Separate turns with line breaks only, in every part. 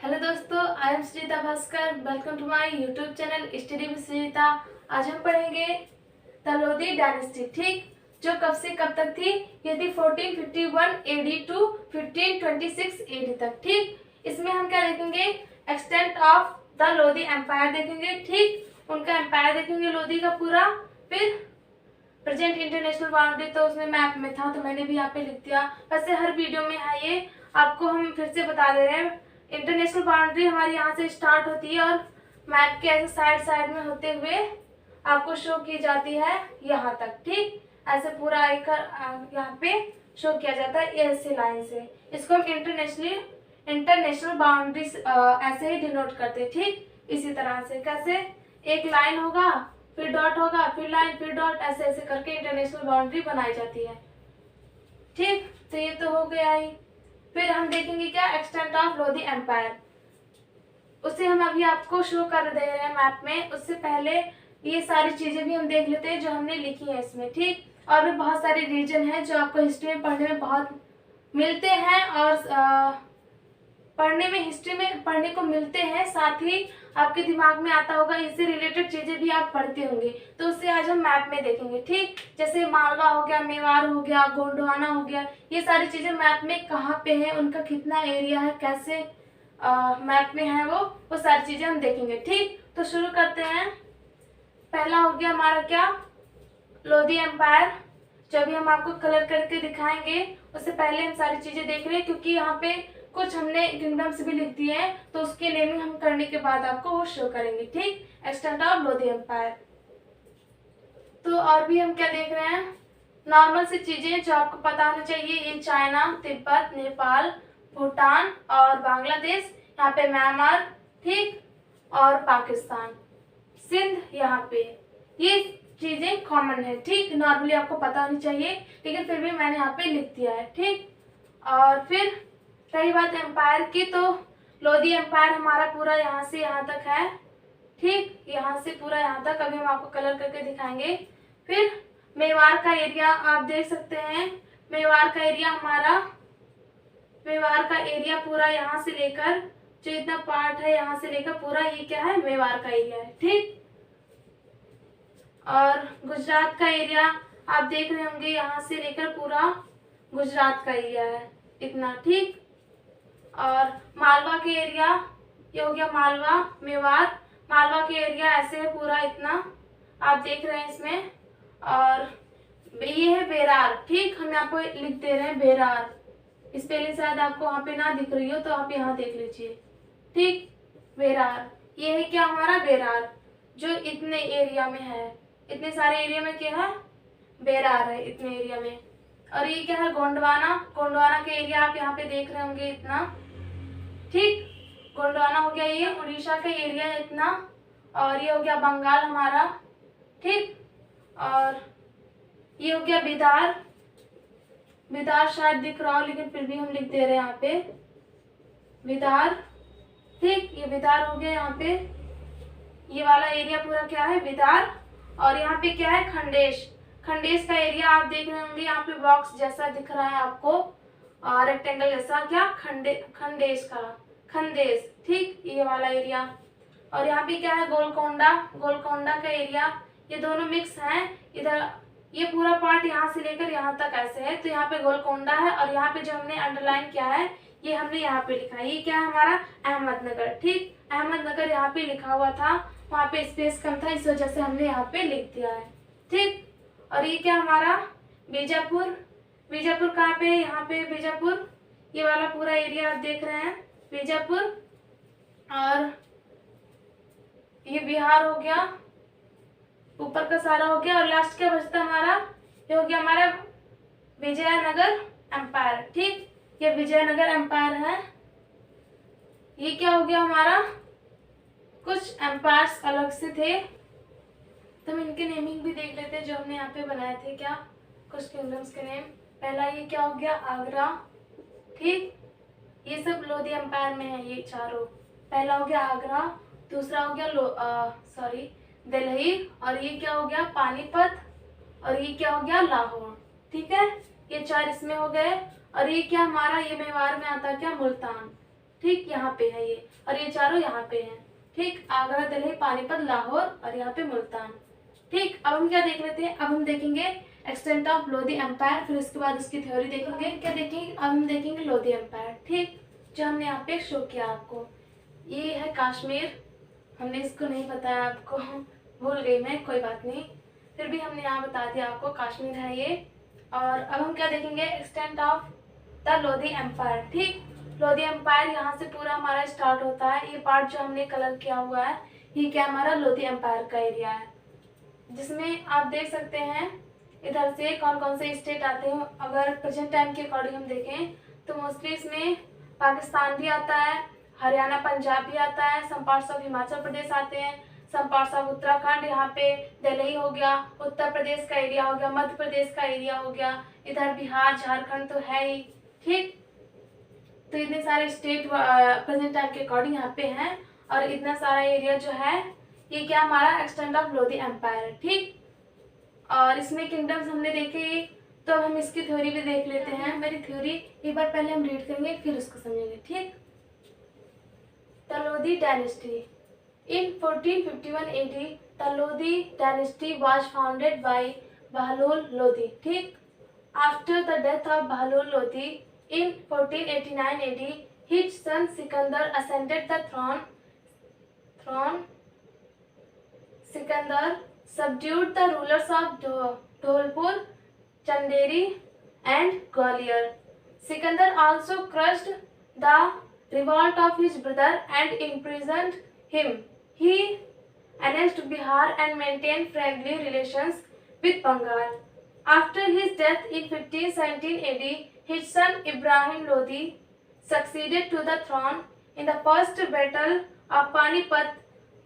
Hello दोस्तों, I am Shrita Bhaskar. Welcome to my YouTube channel study with Shrita. आज हम पढ़ेंगे द लोधी डायनेस्टी, ठीक, जो कब से कब तक थी। ये थी 1451 एडी टू 1526 एडी तक, ठीक। इसमें हम क्या देखेंगे, extent of the Lodhi empire देखेंगे, ठीक, उनका एम्पायर देखेंगे लोधी का पूरा। फिर प्रेजेंट इंटरनेशनल बाउंड्री, तो उसमें मैप में था तो मैंने भी यहाँ पे लिख दिया। वैसे हर वीडियो में है ये, आपको हम फिर से बता दे रहे हैं। इंटरनेशनल बाउंड्री हमारी यहाँ से स्टार्ट होती है और मैप के ऐसे साइड साइड में होते हुए आपको शो की जाती है यहाँ तक, ठीक। ऐसे पूरा एक यहाँ पे शो किया जाता है ऐसे लाइन से। इसको हम इंटरनेशनल बाउंड्री ऐसे ही डिनोट करते हैं, ठीक। इसी तरह से कैसे, एक लाइन होगा, फिर डॉट होगा, फिर लाइन, फिर डॉट, ऐसे ऐसे करके इंटरनेशनल बाउंड्री बनाई जाती है, ठीक। तो ये तो हो गया ही। फिर हम देखेंगे क्या, एक्सटेंट ऑफ लोधी एम्पायर। उसे हम अभी आपको शो कर दे रहे हैं मैप में। उससे पहले ये सारी चीजें भी हम देख लेते हैं जो हमने लिखी है इसमें, ठीक। और भी बहुत सारे रीजन हैं जो आपको हिस्ट्री में पढ़ने में बहुत मिलते हैं और हिस्ट्री में पढ़ने को मिलते हैं। साथ ही आपके दिमाग में आता होगा, इससे रिलेटेड चीजें भी आप पढ़ते होंगे। तो उससे आज हम मैप में देखेंगे, ठीक। जैसे मालवा हो गया, मेवाड़ हो गया, गोंडवाना हो गया, ये सारी चीजें मैप में कहाँ पे है, उनका कितना एरिया है, कैसे मैप में है वो सारी चीजें हम देखेंगे, ठीक। तो शुरू करते हैं। पहला हो गया हमारा क्या, लोधी एम्पायर। जब भी हम आपको कलर करके दिखाएंगे उससे पहले हम सारी चीजें देख रहे हैं, क्योंकि यहाँ पे कुछ हमने किंगडम्स भी लिख दिए हैं, तो उसके नेमिंग हम करने के बाद आपको वो शो करेंगे, ठीक। Extent of Lodhi empire. तो और भी हम क्या देख रहे हैं, नॉर्मल सी चीजें जो आपको पता होना चाहिए। ये चाइना, तिब्बत, नेपाल, भूटान और बांग्लादेश, यहाँ पे म्यांमार, ठीक, और पाकिस्तान, सिंध, यहाँ पे ये चीजें कॉमन है, ठीक। नॉर्मली आपको पता होनी चाहिए, लेकिन फिर भी मैंने यहाँ पे लिख दिया है, ठीक। और फिर रही बात एम्पायर की, तो लोधी एम्पायर हमारा पूरा यहाँ से यहाँ तक है, ठीक, यहाँ से पूरा यहाँ तक। अभी हम आपको कलर करके दिखाएंगे। फिर मेवाड़ का एरिया आप देख सकते हैं। मेवाड़ का एरिया पूरा यहाँ से लेकर, जो इतना पार्ट है यहाँ से लेकर पूरा, ये क्या है, मेवाड़ का एरिया है, ठीक। और गुजरात का एरिया आप देख रहे होंगे, यहाँ से लेकर पूरा गुजरात का एरिया है इतना, ठीक। और मालवा के एरिया, ये हो गया मालवा, मेवाड़। मालवा के एरिया ऐसे है पूरा इतना, आप देख रहे हैं इसमें। और ये है बेरार, ठीक, हम यहाँ पे लिख दे रहे हैं बेरार। स्पेलिंग शायद आपको वहाँ पे ना दिख रही हो, तो आप यहाँ देख लीजिए, ठीक, बेरार। ये है क्या हमारा बेरार, जो इतने एरिया में है, इतने सारे एरिया में क्या है, बेरार है इतने एरिया में। और ये क्या है, गोंडवाना। गोंडवाना के एरिया आप यहाँ पे देख रहे होंगे इतना, ठीक। गोंडवाना हो गया, ये उड़ीसा का एरिया है इतना। और ये हो गया बंगाल हमारा, ठीक। और ये हो गया बिदार। बिदार शायद दिख रहा हो, लेकिन फिर भी हम लिख दे रहे हैं यहाँ पे बिदार, ठीक। ये बिदार हो गया यहाँ पे, ये वाला एरिया पूरा क्या है, बिदार। और यहाँ पे क्या है, खंडेश। खंडेश का एरिया आप देख रहे होंगे, यहाँ पे बॉक्स जैसा दिख रहा है आपको, और रेक्टेंगल जैसा, क्या, खंडेश, ठीक, ये वाला एरिया। और यहाँ पे क्या है, गोलकोंडा। गोलकोंडा का एरिया, ये दोनों मिक्स हैं इधर। ये पूरा पार्ट यहाँ से लेकर यहाँ तक ऐसे है, तो यहाँ पे गोलकोंडा है। और यहाँ पे जो हमने अंडरलाइन किया है, ये हमने यहाँ पे लिखा है, ये क्या है हमारा, अहमदनगर, ठीक। अहमदनगर यहाँ पे लिखा हुआ था, वहाँ पे स्पेस कम था, इस वजह से हमने यहाँ पे लिख दिया है, ठीक। और ये क्या हमारा, बीजापुर। बीजापुर कहाँ पे है, यहाँ पे बीजापुर, ये वाला पूरा एरिया आप देख रहे हैं, बीजापुर। और ये बिहार हो गया, ऊपर का सारा हो गया। और लास्ट क्या बचता हमारा, ये हो गया हमारा विजयनगर एम्पायर, ठीक। ये विजयनगर एम्पायर है। ये क्या हो गया हमारा, कुछ एम्पायर्स अलग से थे, तो हम इनके नेमिंग भी देख लेते हैं जो हमने यहाँ पे बनाए थे, क्या, कुछ किंगडम्स के नेम। पहला ये क्या हो गया, आगरा, ठीक। ये सब लोधी एम्पायर में है, ये चारों। पहला हो गया आगरा, दूसरा हो गया दिल्ली, और ये क्या हो गया, पानीपत, और ये क्या हो गया, लाहौर, ठीक है। ये चार इसमें हो गए। और ये क्या हमारा, ये मेवाड़ में आता है क्या, मुल्तान, ठीक, यहाँ पे है ये, और ये चारों यहाँ पे हैं। ठीक, आगरा, दिल्ली, पानीपत, लाहौर और यहाँ पे मुल्तान। ठीक, अब हम क्या देख लेते हैं, अब हम देखेंगे एक्सटेंट ऑफ लोधी एम्पायर, फिर उसके बाद उसकी थ्योरी देखेंगे। क्या देखेंगे, अब हम देखेंगे लोधी एम्पायर। ठीक, जो हमने यहाँ पे शो किया आपको, ये है कश्मीर, हमने इसको नहीं बताया आपको, भूल गई मैं, कोई बात नहीं, फिर भी हमने यहाँ बता दिया आपको, कश्मीर है ये। और अब हम क्या देखेंगे, extent of the Lodhi empire. ठीक, लोधी एम्पायर यहाँ से पूरा हमारा स्टार्ट होता है। ये पार्ट जो हमने कलर किया हुआ है, ये क्या हमारा लोधी एम्पायर का एरिया है, जिसमें आप देख सकते हैं इधर से कौन कौन से स्टेट आते हैं। अगर प्रेजेंट टाइम के अकॉर्डिंग हम देखें तो मोस्टली इसमें पाकिस्तान भी आता है, हरियाणा, पंजाब भी आता है, some parts of Himachal Pradesh आते हैं, सम पार्ट्स ऑफ उत्तराखंड, यहाँ पे दिल्ली हो गया, उत्तर प्रदेश का एरिया हो गया, मध्य प्रदेश का एरिया हो गया, इधर बिहार, झारखंड तो है ही। ठीक, तो इतने सारे स्टेट प्रेजेंट टाइम के अकॉर्डिंग यहाँ पे हैं, और इतना सारा एरिया जो है ये क्या हमारा एक्सटेंट ऑफ लोधी एम्पायर है। ठीक, और इसमें किंगडम्स हमने देखे, तो हम इसकी थ्योरी भी देख लेते हैं। मेरी थ्योरी एक बार पहले हम रीड करेंगे, फिर उसको समझेंगे। ठीक, the Lodhi dynasty in 1451 AD, the Lodhi dynasty was founded by Bahlol Lodhi. ठीक, after the death of Bahlol Lodhi in 1489 AD, his son Sikandar ascended the throne. Sikandar subdued the rulers of Dholpur, Chanderi, and Gwalior. Sikandar also crushed the revolt of his brother and imprisoned him. He annexed Bihar and maintained friendly relations with Bengal. After his death in 1517 AD, his son Ibrahim Lodi succeeded to the throne. In the first battle of Panipat,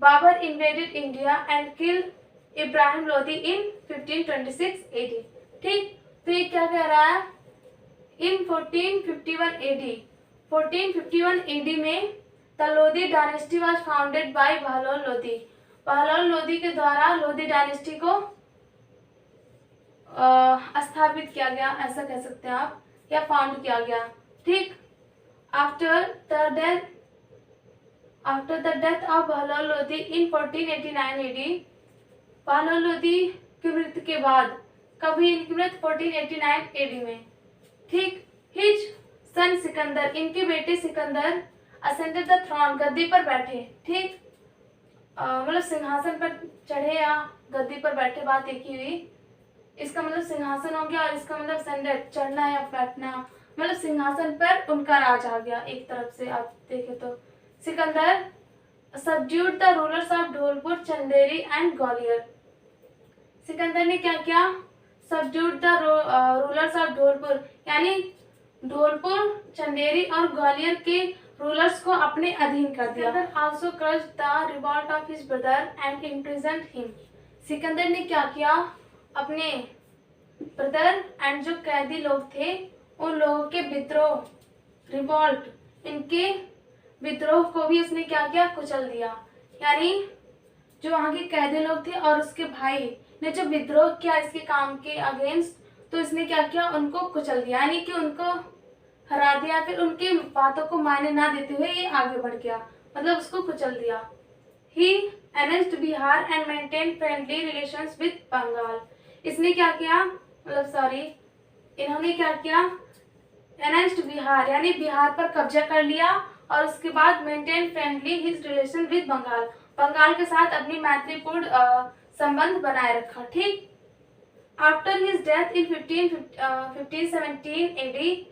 Babur invaded India and killed Ibrahim Lodi in 1526 AD. ठीक, तो ये क्या कह रहा है, इन 1451 AD में the Lodhi dynasty was founded by Bahlol Lodhi. Bahlol Lodhi के द्वारा लोधी डायनेस्टी को स्थापित किया गया, ऐसा कह सकते हैं आप, या फाउंड किया गया। ठीक, after the death of Bahlol Lodhi in 1489 AD, Bahlol Lodhi की मृत्यु के बाद, कभी इनकी मृत्यु 1489 AD में। ठीक, हिज सन सिकंदर, इनके बेटे सिकंदर असेंडेड द थ्रोन, गद्दी पर बैठे। ठीक, मतलब सिंहासन पर चढ़े या गद्दी पर बैठे, बात एक ही हुई। इसका मतलब सिंहासन हो गया, और इसका मतलब असेंडेड, चढ़ना या बैठना, मतलब सिंहासन पर उनका राज आ गया एक तरफ से आप देखें तो। Sikandar subdued the rulers of Dholpur, Chanderi and Gwalior. Sikandar ने क्या किया, subdued the rulers of Dholpur, यानी ढोलपुर, चंदेरी और ग्वालियर के रूलर्स को अपने अधीन कर दिया। Sikandar also crushed the revolt of his brother and imprisoned him. Sikandar ने क्या किया, अपने ब्रदर एंड जो कैदी लोग थे उन लोगों के विद्रोह, रिवॉल्ट, इनके विद्रोह को भी उसने क्या किया, कुचल दिया। यानी जो वहाँ के कैदी लोग थे और उसके भाई ने जो विद्रोह किया इसके काम के अगेंस्ट, तो इसने क्या किया, उनको कुचल दिया, यानी कि उनको हरा दिया, फिर उनकी बातों को मायने ना देते हुए ये आगे बढ़ गया, मतलब उसको कुचल दिया। He annexed Bihar and maintain friendly relations with Bengal. इसने क्या किया, मतलब सॉरी, इन्होंने क्या किया, annexed बिहार, यानी बिहार पर कब्जा कर लिया, और उसके बाद maintain friendly his relation with Bengal, Bengal के साथ अपनी मैत्रीपूर्ण संबंध बनाए रखा। ठीक, after his death in 1517 AD,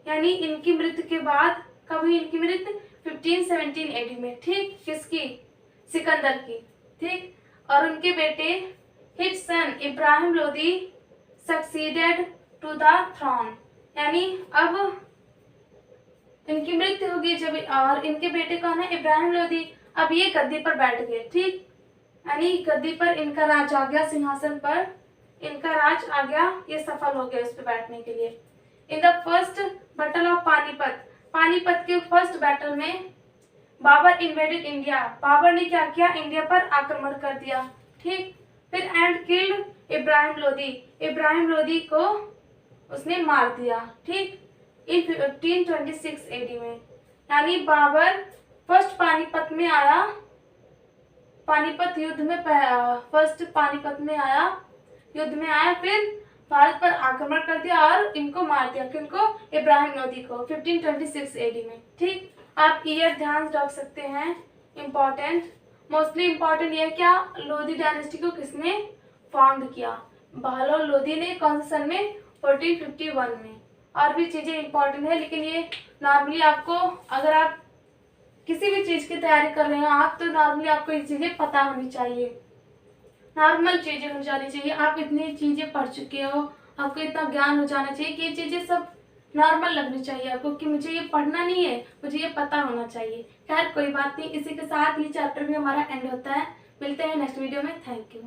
यानी इनकी मृत्यु के बाद, कभी इनकी मृत्यु 1517 AD में। ठीक, किसकी, सिकंदर की। ठीक, और उनके बेटे his son Ibrahim Lodi succeeded to the throne, यानी अब इनकी मृत्यु होगी जब, और इनके बेटे कौन है, इब्राहिम लोदी, अब ये गद्दी पर बैठ गए। ठीक, यानी गद्दी पर इनका राज आ गया, सिंहासन पर इनका राज आ गया, ये सफल हो गया इस पर बैठने के लिए। In the first battle of Panipat, Panipat के फर्स्ट बैटल में बाबर इन्वेडेड इंडिया, बाबर ने क्या किया, इंडिया पर आक्रमण कर दिया। ठीक, फिर एंड किल्ड इब्राहिम लोदी, इब्राहिम लोदी को उसने मार दिया। ठीक, इन 1526 AD में। यानी बाबर फर्स्ट पानीपत में आया, पानीपत युद्ध में फर्स्ट पानीपत में आया, युद्ध में आया, फिर भारत पर आक्रमण कर दिया और इनको मार दिया। किनको? इब्राहिम लोदी को 1526 एडी में। ठीक, आप ईयर ध्यान रख सकते हैं, इम्पोर्टेंट, मोस्टली इम्पोर्टेंट ये क्या, लोधी डायनेस्टी को किसने फाउंड किया? बहलोल लोधी ने। कौन से सन में? 1451 में। और भी चीजें इंपॉर्टेंट है, लेकिन ये नॉर्मली आपको, अगर आप किसी भी चीज की तैयारी कर रहे हो आप, तो नॉर्मली आपको ये चीजें पता होनी चाहिए, नॉर्मल चीजें हो जानी चाहिए। आप इतनी चीजें पढ़ चुके हो, आपको इतना ज्ञान हो जाना चाहिए कि ये चीजें सब नॉर्मल लगनी चाहिए आपको, कि मुझे ये पढ़ना नहीं है, मुझे ये पता होना चाहिए। खैर कोई बात नहीं, इसी के साथ ये चैप्टर भी हमारा एंड होता है। मिलते हैं नेक्स्ट वीडियो में। Thank you.